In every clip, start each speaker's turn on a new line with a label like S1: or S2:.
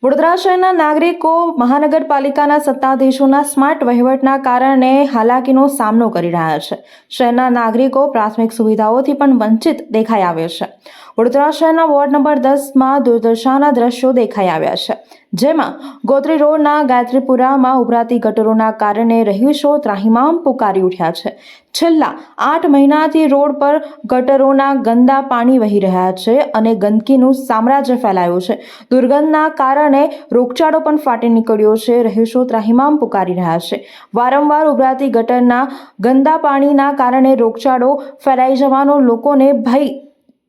S1: વડોદરા શહેરના નાગરિકો મહાનગરપાલિકાના સત્તાધીશોના સ્માર્ટ વહીવટના કારણે હાલાકીનો સામનો કરી રહ્યા છે. શહેરના નાગરિકો પ્રાથમિક સુવિધાઓથી પણ વંચિત દેખાઈ આવે છે. વડોદરા શહેરના વોર્ડ નંબર 10માં દુર્દશાના દ્રશ્યો દેખાઈ આવ્યા છે, જેમાં ગોત્રી રોડના ગાયત્રીપુરામાં ઉભરાતી ગટરોના કારણે રહીશો ત્રાહિમામ પુકારી ઉઠ્યા છે. છેલ્લા 8 મહિનાથી રોડ પર ગટરોના ગંદા પાણી વહી રહ્યા છે અને ગંદકીનું સામ્રાજ્ય ફેલાયું છે. દુર્ગંધના કારણે રોગચાળો પણ ફાટી નીકળ્યો છે. રહીશો ત્રાહિમામ પુકારી રહ્યા છે. વારંવાર ઉભરાતી ગટરના ગંદા પાણીના કારણે રોગચાળો ફેલાઈ જવાનો લોકોને ભય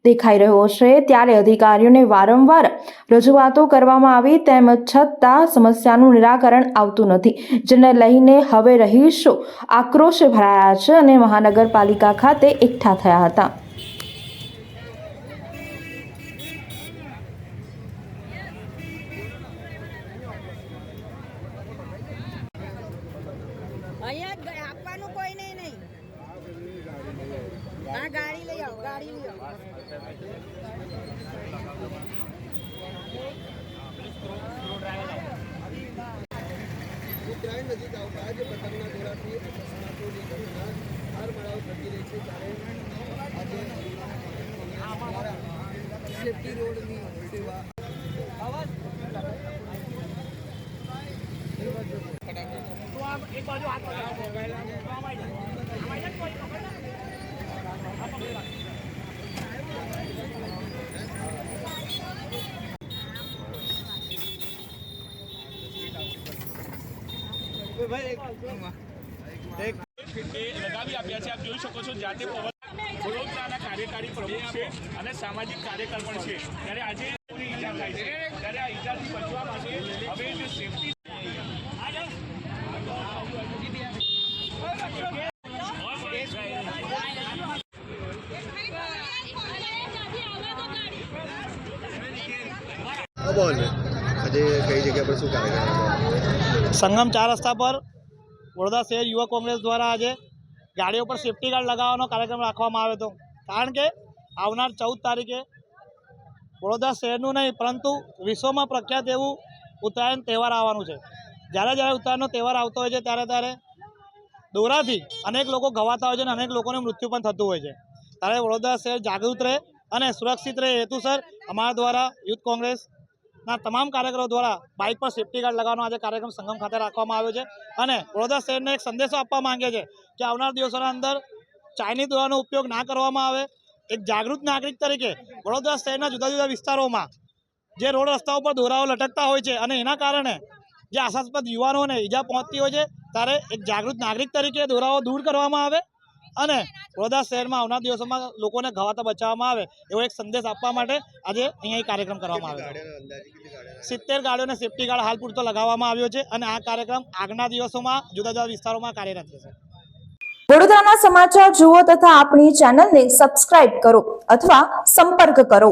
S1: દેખાઈ રહ્યો છે. ત્યારે અધિકારીઓને વારંવાર રજૂઆતો કરવામાં આવી તેમ છતાં સમસ્યાનું નિરાકરણ આવતું નથી, જેને લઈને હવે રહીશો આક્રોશે ભરાયા છે અને મહાનગરપાલિકા ખાતે એકઠા થયા હતા.
S2: અહીંયા આપવાનું કોઈ નહીં. આ ગાડી લઈ આવો, ગાડી લઈ આવો.
S3: ઉત્તરાયણ નજીક આવતા આજે પતંગના દોરાથી અકસ્માતોની ઘટના હાર મળાવ થતી રહી છે. ત્યારે આજે સેફ્ટી રોડની સેવા
S4: લગાવી આપ્યા છે. આપ જોઈ શકો છો જાતે વડોદરાના કાર્યકારી પ્રમુખ છે અને સામાજિક કાર્યકર પણ છે. ત્યારે આજે ઈજા થાય છે, ત્યારે આ ઈજાથી બચવા માટે હવે જે સેફટી
S5: સંગમ 4 રસ્તા પર વડોદરા શહેર યુવક કોંગ્રેસ દ્વારા આજે ગાડીઓ પર સેફ્ટી ગાર્ડ લગાવવાનો કાર્યક્રમ રાખવામાં આવ્યો હતો. કારણ કે આવનાર 14 તારીખે વડોદરા શહેરનું નહીં પરંતુ વિશ્વમાં પ્રખ્યાત એવું ઉત્તરાયણ તહેવાર આવવાનું છે. જ્યારે ઉત્તરાયણનો તહેવાર આવતો હોય છે ત્યારે દોરાથી અનેક લોકો ઘવાતા હોય છે અને અનેક લોકોને મૃત્યુ પણ થતું હોય છે. ત્યારે વડોદરા શહેર જાગૃત રહે અને સુરક્ષિત રહે હેતુસર અમારા દ્વારા યુથ કોંગ્રેસના તમામ કાર્યકરો દ્વારા બાઇક પર સેફ્ટી ગાર્ડ લગાવવાનો આજે કાર્યક્રમ સંગમ ખાતે રાખવામાં આવ્યો છે. અને વડોદરા શહેરને એક સંદેશો આપવા માંગે છે કે આવનાર દિવસોના અંદર ચાઇનીઝ દોરાનો ઉપયોગ ના કરવામાં આવે. એક જાગૃત નાગરિક તરીકે વડોદરા શહેરના જુદા જુદા વિસ્તારોમાં જે રોડ રસ્તાઓ પર દોરાઓ લટકતા હોય છે અને એના કારણે જે આશાસ્પદ યુવાનોને ઈજા પહોંચતી હોય છે, ત્યારે એક જાગૃત નાગરિક તરીકે દોરાઓ દૂર કરવામાં આવે અને વડોદરા શહેરમાં આવનાર દિવસોમાં લોકોને ઘવાતા બચાવવામાં આવે એવો એક સંદેશ આપવા માટે આજે અહીંયા કાર્યક્રમ કરવામાં આવ્યો છે. 70 ગાડીઓને સેફ્ટી ગાર્ડ હાલ પૂરતો લગાવવામાં આવ્યો છે અને આ કાર્યક્રમ આગના દિવસોમાં જુદા જુદા વિસ્તારોમાં કાર્યરત રહેશે.
S1: વડોદરાના સમાચાર જુઓ તથા આપણી ચેનલને સબસ્ક્રાઇબ કરો અથવા સંપર્ક કરો.